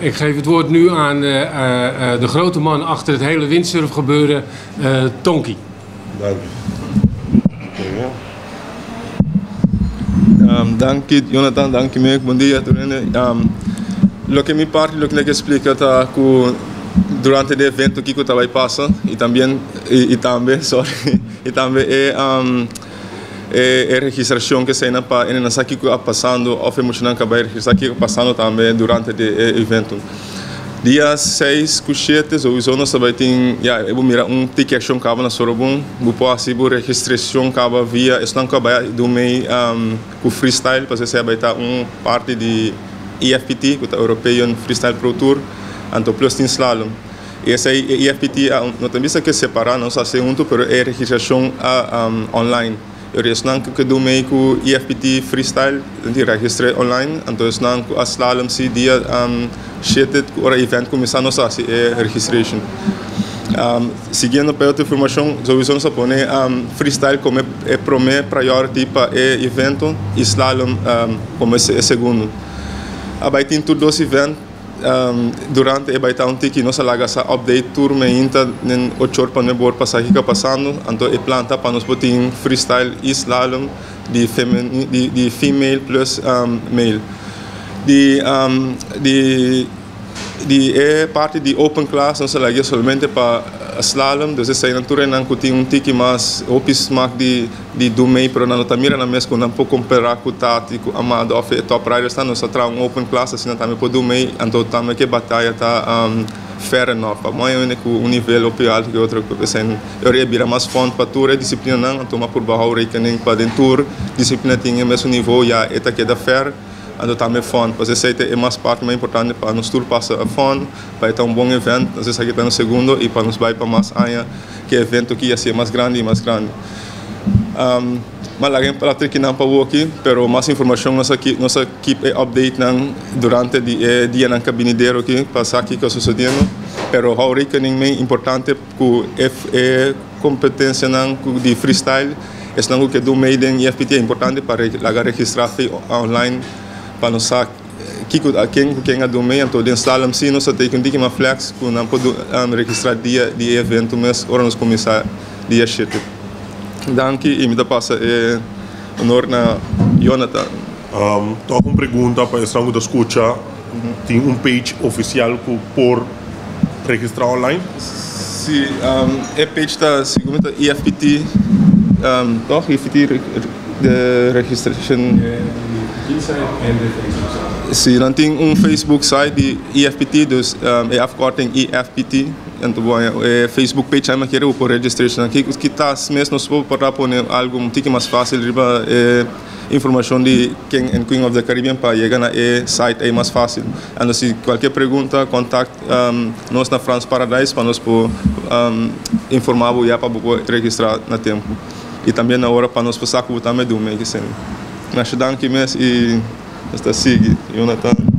Ik geef het woord nu aan de grote man achter het hele windsurfgebeuren, Tonki. Dank je. Dank je, Jonathan. Dank je, Mick. Bom dia. Lo que mi parte, lo que eu explico tá que durante o evento que eu estava passando e também é registração que sai na pa e nessa aqui passando ou emocionante que vai registrar aqui passando também durante o evento. Dia 6 com 7 ou isso nós vai ter eu vou mirar ticket action que na Sorobon vou passar por registração que via estão que vai do meio com freestyle para você vai estar parte de EFPT, que é o European Freestyle Pro Tour, então plus tem slalom. Essa EFPT não tem visto que separar, não só segundo, mas é registração online. Eu respondo que do meio com EFPT Freestyle, de registrar online, então respondo que a slalom se dia cheted o evento começar não só se é registration. Seguindo para outra informação, solução se põe freestyle como é primeiro priority para o evento e slalom como é segundo. Vai ter todos os eventos durante vai ter que nós lagamos a update tour ainda nem 8 horas para não passar aqui passando então é planta para nós botar freestyle e slalom de female plus male de parte de open class nós lagamos somente para slalom então se na tour não tem tiki mais opis mark de do meio para não tá mira na mesa com não pode comparar com tati com amado of top rider está nós tra open class assim também pode do meio então também que batalha tá fair enough para mim é com nível op alto que outra coisa eu ia virar mais fonte para tour disciplina não então por baixo rekening para dentro disciplina tinha mesmo nível já eta que da fair então também fun, porque essa é mais parte mais importante para nos tour passar a fun, para ter bom evento, às vezes aqui está no segundo e para nos vai para mais anos que evento que ia ser mais grande e mais grande. Mas alguém para ter que não para o aqui, pero mais informação nossa equipe update não durante o dia na cabineiro aqui para saber o que está sucedendo, pero o rekening mais importante que é competência não de freestyle, é não que do meio de EFPT é importante para registrar online para nós saber quem é do meio, então dentro slalom sim nós temos que uma flex que não pode registrar dia de evento, mas agora nós começar dia 7. Danke e me dá passa honor na Jonathan. Tô com pergunta para essa da escuta. Tem page oficial por registrar online? Sim, é page da segunda EFPT, doch EFPT de registration. Sim, não tem Facebook site de EFPT, dus é afkorting EFPT. Então, Facebook page é que eu por registration aqui que está mesmo só para pôr algo um pouco mais fácil riba informação de quem é Queen of the Caribbean para chegar na site é mais fácil. Então, se qualquer pergunta contacte nós na France Paradise para nós por informar já para registrar na tempo e também na hora para nós passar com o também do meio que sempre. Nós danke mes e está sigue Jonathan.